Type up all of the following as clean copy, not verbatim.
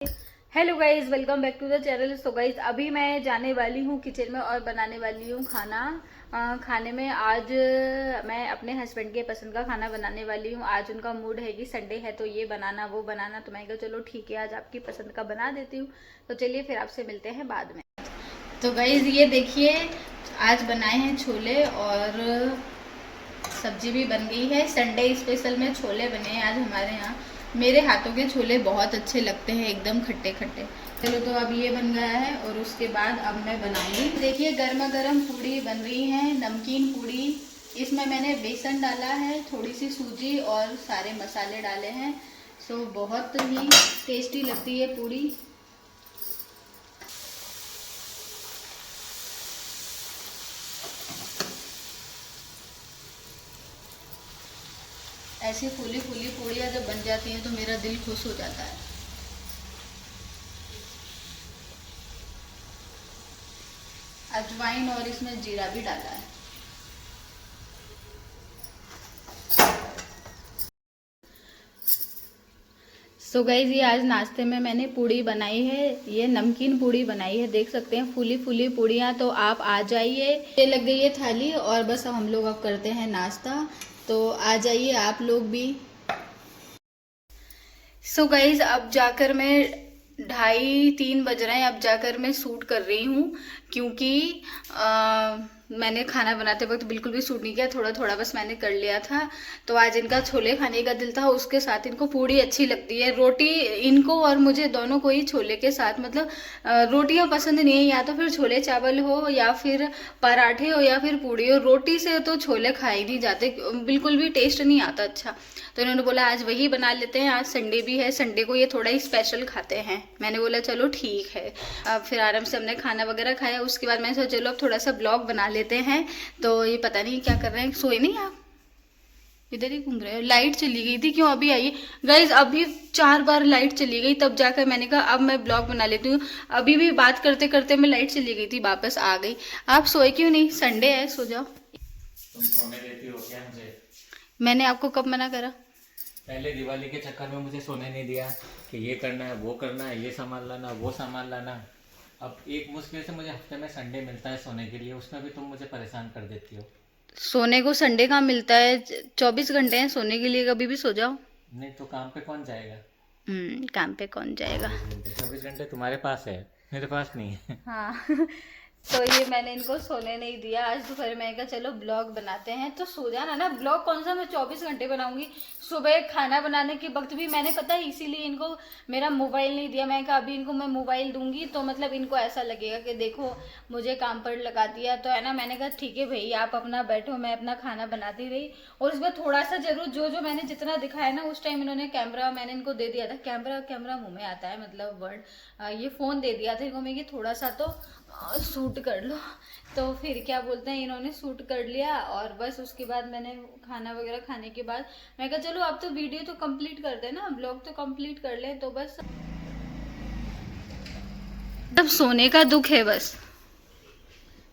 Hello guys, welcome back to the channel. So guys, अभी मैं जाने वाली हूँ किचन में और बनाने वाली हूँ खाना। खाने में आज मैं अपने हस्बैंड के पसंद का खाना बनाने वाली हूँ। आज उनका मूड है कि संडे है तो ये बनाना वो बनाना, तो मैं कहा चलो ठीक है आज आपकी पसंद का बना देती हूँ। तो चलिए फिर आपसे मिलते हैं बाद में। तो गाइज ये देखिए, आज बनाए हैं छोले और सब्जी भी बन गई है। संडे स्पेशल में छोले बने हैं आज हमारे यहाँ। मेरे हाथों के छोले बहुत अच्छे लगते हैं, एकदम खट्टे खट्टे। चलो तो अब ये बन गया है और उसके बाद अब मैं बनाऊंगी। देखिए गर्मा गर्म पूड़ी बन रही है, नमकीन पूड़ी। इसमें मैंने बेसन डाला है, थोड़ी सी सूजी और सारे मसाले डाले हैं। सो बहुत ही टेस्टी लगती है पूड़ी। ऐसी फूली फूली पूड़ियाँ जब बन जाती हैं तो मेरा दिल खुश हो जाता है। अजवाइन और इसमें जीरा भी डाला है। सो गाइज ये आज नाश्ते में मैंने पूड़ी बनाई है, ये नमकीन पूड़ी बनाई है। देख सकते हैं फूली फूली पूड़ियाँ। तो आप आ जाइए। ये लग गई है थाली और बस हम लोग अब करते हैं नाश्ता। तो आ जाइए आप लोग भी। सो गाइज अब जाकर मैं 2:30-3 बज रहे हैं। अब जाकर मैं शूट कर रही हूँ क्योंकि मैंने खाना बनाते वक्त बिल्कुल भी शूट नहीं किया, थोड़ा थोड़ा बस मैंने कर लिया था। तो आज इनका छोले खाने का दिल था, उसके साथ इनको पूड़ी अच्छी लगती है। रोटी इनको और मुझे दोनों को ही छोले के साथ, मतलब रोटियां पसंद नहीं है। या तो फिर छोले चावल हो या फिर पराठे हो या फिर पूड़ी हो। रोटी से तो छोले खाए नहीं जाते, बिल्कुल भी टेस्ट नहीं आता अच्छा। तो इन्होंने बोला आज वही बना लेते हैं, आज संडे भी है, संडे को ये थोड़ा ही स्पेशल खाते हैं। मैंने बोला चलो ठीक है। अब फिर आराम से हमने खाना वगैरह खाया। उसके बाद मैंने सोचा चलो अब थोड़ा सा ब्लॉग बना लेते हैं। तो ये पता नहीं क्या कर रहे हैं, सोए नहीं आप, इधर ही घूम रहे हो। लाइट चली गई थी, क्यों अभी आई गाइज? अभी 4 बार लाइट चली गई, तब जाकर मैंने कहा अब मैं ब्लॉग बना लेती हूँ। अभी भी बात करते करते में लाइट चली गई थी, वापस आ गई। आप सोए क्यों नहीं? संडे है, सो जाओ। तुम सोने देती हो क्या मुझे? मैंने आपको कब मना करा? पहले दिवाली के चक्कर में मुझे सोने नहीं दिया कि ये करना है वो करना है, ये सामान लाना वो सामान लाना। अब एक मुश्किल से मुझे हफ्ते में संडे मिलता है सोने के लिए, उसमें भी तुम मुझे परेशान कर देती हो। सोने को संडे कहाँ मिलता है? 24 घंटे हैं सोने के लिए, कभी भी सो जाओ। नहीं तो काम पे कौन जाएगा? काम पे कौन जाएगा? 24 घंटे तुम्हारे पास है, मेरे पास नहीं है। हाँ। तो ये मैंने इनको सोने नहीं दिया। आज दोपहर मैंने कहा चलो ब्लॉग बनाते हैं, तो सो जाना ना। ब्लॉग कौन सा मैं 24 घंटे बनाऊंगी? सुबह खाना बनाने के वक्त भी मैंने, पता है इसीलिए इनको मेरा मोबाइल नहीं दिया। मैं कहा अभी इनको मैं मोबाइल दूंगी तो मतलब इनको ऐसा लगेगा कि देखो मुझे काम पर लगा दिया, तो है ना। मैंने कहा ठीक है भाई, आप अपना बैठो, मैं अपना खाना बनाती रही। और उसमें थोड़ा सा जरूर जो जो मैंने जितना दिखाया ना, उस टाइम इन्होंने कैमरा मैंने इनको दे दिया था। कैमरा कैमरा मुंह में आता है, मतलब वर्ड, ये फ़ोन दे दिया था इनको मैं कि थोड़ा सा तो सूट कर लो। तो फिर क्या बोलते हैं, इन्होंने सूट कर लिया। और बस उसके बाद मैंने खाना वगैरह खाने के बाद मैं कहा चलो अब तो वीडियो तो कंप्लीट कर देना, ब्लॉग तो कंप्लीट कर ले। तो बस तब सोने का दुख है बस।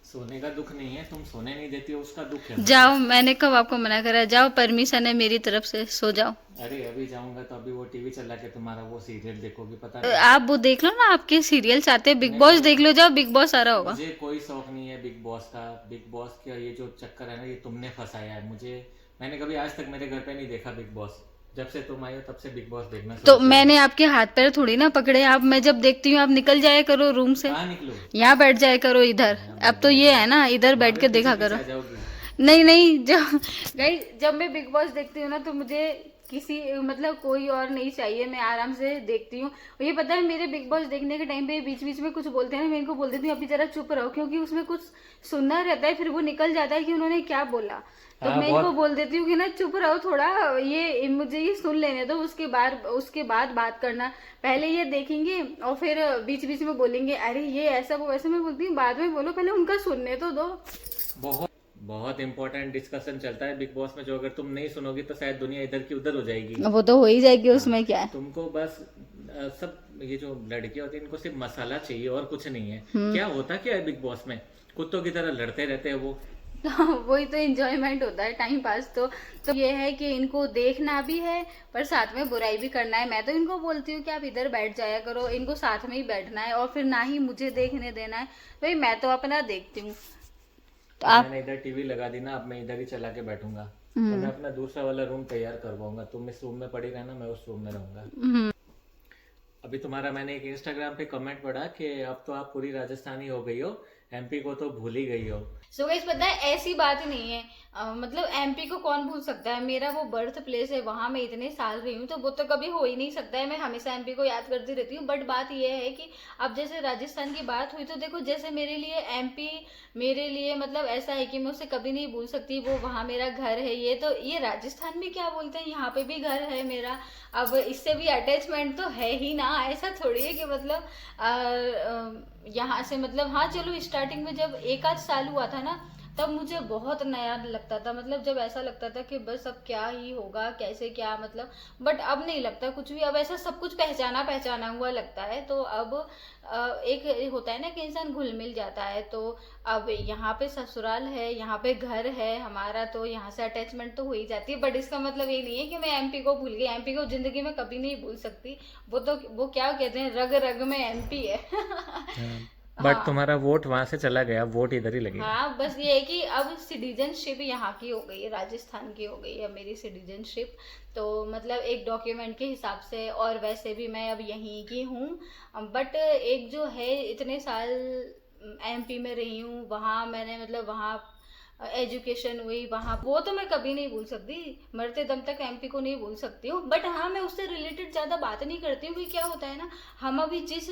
सोने का दुख नहीं है, तुम सोने नहीं देती हो उसका दुख है। जाओ, मैंने कब आपको मना करा? जाओ, परमिशन है मेरी तरफ से, सो जाओ। अरे अभी जाऊंगा तो अभी वो टीवी चला के तुम्हारा वो सीरियल देखोगी, पता आप वो देख लो ना, आपके सीरियल्स आते हैं, बिग बॉस देख लो, जाओ बिग बॉस आ रहा होगा। मुझे कोई शौक नहीं है बिग बॉस का। बिग बॉस का ये जो चक्कर है ना, ये तुमने फंसाया है मुझे। मैंने कभी आज तक मेरे घर पे नहीं देखा बिग बॉस। जब से तुम आई हो तब से बिग बॉस देखना शुरू तो किया। मैंने आपके हाथ पैर थोड़ी ना पकड़े। आप, मैं जब देखती हूँ आप निकल जाया करो रूम से, कहाँ निकलो? यहाँ बैठ जाया करो इधर। यहाँ अब बैठ तो जाया ये करो। है ना, इधर वहाँ बैठ पे के पीछे देखा पीछे करो। आ जाओगी। नहीं नहीं, जब गाइस जब मैं बिग बॉस देखती हूँ ना तो मुझे किसी, मतलब कोई और नहीं चाहिए, मैं आराम से देखती हूँ। ये पता है मेरे बिग बॉस देखने के टाइम पे बीच बीच में कुछ बोलते हैं ना, मैं इनको बोल देती हूँ अभी जरा चुप रहो, क्योंकि उसमें कुछ सुनना रहता है, फिर वो निकल जाता है कि उन्होंने क्या बोला। तो हाँ मैं इनको बोल देती हूँ कि ना चुप रहो थोड़ा, ये मुझे ये सुन लेने दो, उसके बाद बात करना। पहले ये देखेंगे और फिर बीच बीच में बोलेंगे अरे ये ऐसा वो वैसा। मैं बोलती हूँ बाद में बोलो, पहले उनका सुनने तो दो। बहुत बहुत इंपॉर्टेंट डिस्कशन चलता है बिग बॉस में, जो अगर तुम नहीं सुनोगी तो शायद दुनिया इधर की उधर हो जाएगी। वो तो हो ही जाएगी, हाँ, उसमें क्या है। तुमको बस सब ये जो लड़कियां होती है इनको सिर्फ मसाला चाहिए और कुछ नहीं है। क्या होता क्या है बिग बॉस में? कुत्तों की तरह लड़ते रहते हैं वो। वही तो एंजॉयमेंट होता है, टाइम पास। तो ये है कि इनको देखना भी है पर साथ में बुराई भी करना है। मैं तो इनको बोलती हूँ कि आप इधर बैठ जाया करो, इनको साथ में ही बैठना है और फिर ना ही मुझे देखने देना है। भाई मैं तो अपना देखती हूँ। तो आप मैंने इधर टीवी लगा दी ना, अब मैं इधर ही चला के बैठूंगा। और मैं अपना दूसरा वाला रूम तैयार करवाऊंगा। तुम इस रूम में पड़ी रहना, मैं उस रूम में रहूंगा। अभी तुम्हारा मैंने एक इंस्टाग्राम पे कमेंट पढ़ा कि अब तो आप पूरी राजस्थानी हो गई हो, एमपी को तो भूल ही गई हो। सो गाइस पता है ऐसी बात नहीं है। मतलब एमपी को कौन भूल सकता है, मेरा वो बर्थ प्लेस है, वहां मैं इतने साल रही हूँ, तो वो तो कभी हो ही नहीं सकता है। मैं हमेशा एमपी को याद करती रहती हूँ। बट बात ये है कि अब जैसे राजस्थान की बात हुई तो देखो, जैसे मेरे लिए एमपी मेरे लिए मतलब ऐसा है कि मैं उसे कभी नहीं भूल सकती। वो वहाँ मेरा घर है। ये तो ये राजस्थान भी क्या बोलते हैं, यहाँ पे भी घर है मेरा। अब इससे भी अटैचमेंट तो है ही ना, ऐसा थोड़ी है कि मतलब यहाँ से मतलब हाँ चलो स्टार्टिंग में जब एक आध साल हुआ था ना, तब मुझे बहुत नया लगता था। मतलब जब ऐसा लगता था कि बस अब क्या ही होगा, कैसे क्या मतलब। बट अब नहीं लगता कुछ भी, अब ऐसा सब कुछ पहचाना पहचाना हुआ लगता है। तो अब एक होता है ना कि इंसान घुल मिल जाता है। तो अब यहाँ पे ससुराल है, यहाँ पे घर है हमारा, तो यहाँ से अटैचमेंट तो हो ही जाती है। बट इसका मतलब ये नहीं है कि मैं एमपी को भूल गई। एमपी को जिंदगी में कभी नहीं भूल सकती। वो तो वो क्या कहते हैं, रग रग में एमपी है। बट तुम्हारा वोट वहां से चला गया, वोट इधर ही लगेगा। हाँ बस ये है कि अब सिटीजनशिप यहाँ की हो गई है, राजस्थान की हो गई है मेरी सिटीजनशिप। तो मतलब एक डॉक्यूमेंट के हिसाब से, और वैसे भी मैं अब यहीं की हूँ। बट एक जो है इतने साल एमपी में रही हूँ, वहाँ मैंने मतलब वहाँ एजुकेशन हुई वहाँ, वो तो मैं कभी नहीं भूल सकती। मरते दम तक एमपी को नहीं भूल सकती हूँ। बट हाँ मैं उससे रिलेटेड ज़्यादा बात नहीं करती हूँ। क्योंकि क्या होता है ना, हम अभी जिस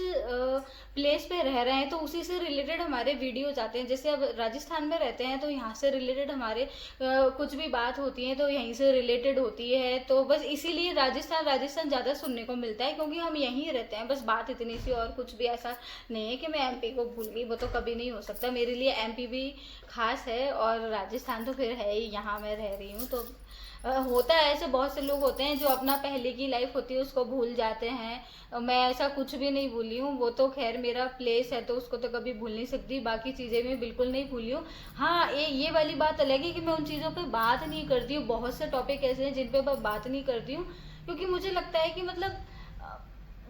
प्लेस पे रह रहे हैं तो उसी से रिलेटेड हमारे वीडियो जाते हैं। जैसे अब राजस्थान में रहते हैं तो यहाँ से रिलेटेड हमारे कुछ भी बात होती है तो यहीं से रिलेटेड होती है। तो बस इसीलिए राजस्थान राजस्थान ज़्यादा सुनने को मिलता है, क्योंकि हम यहीं रहते हैं। बस बात इतनी सी, और कुछ भी ऐसा नहीं है कि मैं एमपी को भूल गई। वो तो कभी नहीं हो सकता। मेरे लिए एमपी भी खास है और राजस्थान तो फिर है ही, यहाँ मैं रह रही हूँ। तो होता है ऐसे, बहुत से लोग होते हैं जो अपना पहले की लाइफ होती है उसको भूल जाते हैं। मैं ऐसा कुछ भी नहीं भूली हूँ। वो तो खैर मेरा प्लेस है तो उसको तो कभी भूल नहीं सकती। बाकी चीज़ें मैं बिल्कुल नहीं भूली हूँ। हाँ ये वाली बात अलग है कि मैं उन चीज़ों पे बात नहीं करती हूँ। बहुत से टॉपिक ऐसे हैं जिन पे मैं बात नहीं करती हूँ, क्योंकि मुझे लगता है कि मतलब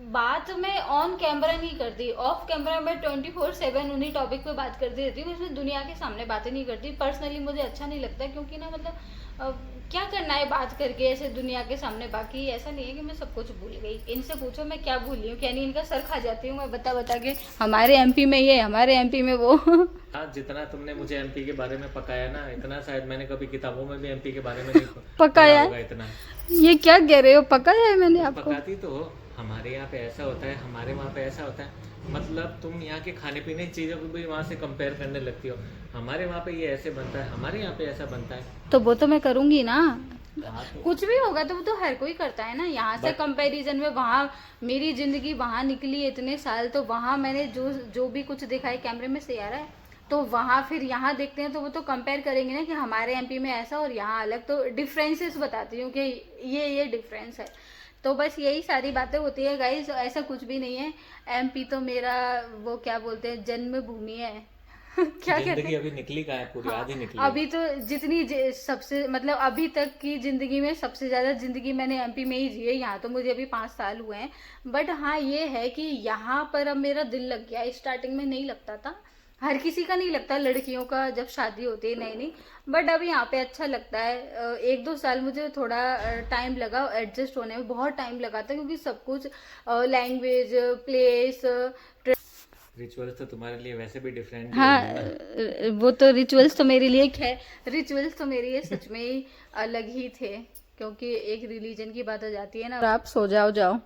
बात मैं ऑन कैमरा नहीं करती, ऑफ कैमरा मैं 24/7 उन्हीं टॉपिक पे बात करती रहती हूँ। इसमें दुनिया के सामने बातें नहीं करती। पर्सनली मुझे अच्छा नहीं लगता, क्योंकि ना मतलब क्या करना है बात करके ऐसे दुनिया के सामने। बाकी ऐसा नहीं है कि मैं सब कुछ भूल गई। इनसे पूछो मैं क्या भूली हूँ, क्या नहीं, इनका सर खा जाती हूँ मैं बता बता के, हमारे एमपी में ये, हमारे एमपी में वो। हाँ, जितना तुमने मुझे एमपी के बारे में पकाया ना, इतना शायद मैंने कभी किताबों में भी एमपी के बारे में नहीं पकाया होगा इतना। ये क्या कह रहे हो, पकाया है मैंने आपको? पकाती तो हो, हमारे यहाँ पे ऐसा होता है, हमारे वहाँ पे ऐसा होता है। मतलब तुम यहाँ के खाने पीने की चीज़ों को भी वहाँ से कंपेयर करने लगती हो। हमारे वहाँ पे ये ऐसे बनता है, हमारे यहाँ पे ऐसा बनता है। तो वो तो मैं करूंगी ना, हाँ तो कुछ भी होगा तो वो तो हर कोई करता है ना। यहाँ से कंपैरिजन में वहाँ मेरी जिंदगी वहाँ निकली है इतने साल, तो वहाँ मैंने जो जो भी कुछ देखा है, कैमरे में से आ रहा है, तो वहाँ फिर यहाँ देखते हैं तो वो तो कंपेयर करेंगे ना कि हमारे एमपी में ऐसा और यहाँ अलग। तो डिफरेंसेस बताती हूँ कि ये डिफरेंस है। तो बस यही सारी बातें होती है गाइज, ऐसा कुछ भी नहीं है। एमपी तो मेरा वो क्या बोलते हैं, जन्म भूमि है। क्या कहते जिंदगी हैं, अभी निकली कहाँ है, पूरी आधी निकली है। अभी तो सबसे मतलब अभी तक की जिंदगी में सबसे ज्यादा जिंदगी मैंने एमपी में ही जी है। यहाँ तो मुझे अभी 5 साल हुए हैं। बट हाँ ये है कि यहाँ पर अब मेरा दिल लग गया। स्टार्टिंग में नहीं लगता था, हर किसी का नहीं लगता, लड़कियों का जब शादी होती है नहीं नहीं। बट अब यहाँ पे अच्छा लगता है। 1-2 साल मुझे थोड़ा टाइम लगा एडजस्ट होने में, बहुत टाइम लगा था, क्योंकि सब कुछ लैंग्वेज, प्लेस, रिचुअल्स तो तुम्हारे लिए वैसे भी डिफरेंट ही हाँ होंगे ना। वो तो रिचुअल्स तो मेरे लिए रिचुअल्स तो मेरे लिए सच में ही अलग ही थे, क्योंकि एक रिलीजन की बात हो जाती है ना। और आप सो जाओ।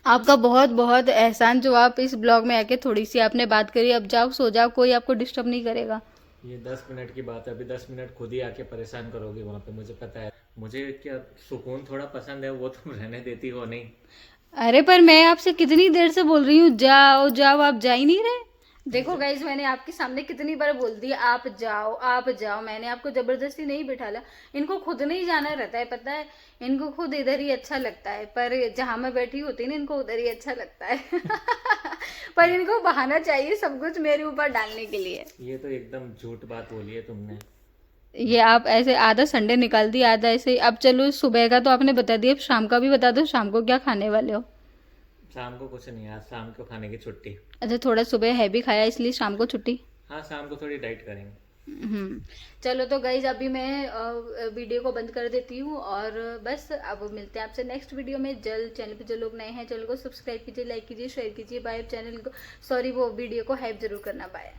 आपका बहुत बहुत एहसान जो आप इस ब्लॉग में आके थोड़ी सी आपने बात करी। अब जाओ सो जाओ, कोई आपको डिस्टर्ब नहीं करेगा। ये 10 मिनट की बात है, अभी 10 मिनट खुद ही आके परेशान करोगे वहाँ पे, मुझे पता है। मुझे क्या सुकून थोड़ा पसंद है, वो तुम रहने देती हो नहीं। अरे पर मैं आपसे कितनी देर से बोल रही हूँ जाओ जाओ, आप जा ही नहीं रहे। देखो गाइज मैंने आपके सामने कितनी बार बोल दिया आप जाओ आप जाओ, मैंने आपको जबरदस्ती नहीं बिठाला। इनको खुद नहीं जाना रहता है, पता है, इनको खुद इधर ही अच्छा लगता है। पर जहाँ मैं बैठी होती है ना, इनको उधर ही अच्छा लगता है। पर इनको बहाना चाहिए सब कुछ मेरे ऊपर डालने के लिए। ये तो एकदम झूठ बात बोली है तुमने। ये आप ऐसे आधा संडे निकाल दिया, आधा ऐसे ही। अब चलो सुबह का तो आपने बता दिया, अब शाम का भी बता दो, शाम को क्या खाने वाले हो? शाम को कुछ नहीं, आज शाम को खाने की छुट्टी। अच्छा, थोड़ा सुबह हैवी खाया इसलिए शाम को छुट्टी। हाँ, शाम को थोड़ी डाइट करेंगे। चलो तो गाइज अभी मैं वीडियो को बंद कर देती हूँ, और बस अब मिलते हैं आपसे नेक्स्ट वीडियो में जल्द। चैनल पे जो लोग नए हैं चैनल को सब्सक्राइब कीजिए, लाइक कीजिए, शेयर कीजिए। बाय। चैनल को, सॉरी, वो वीडियो को हाइप जरूर करना। बाय।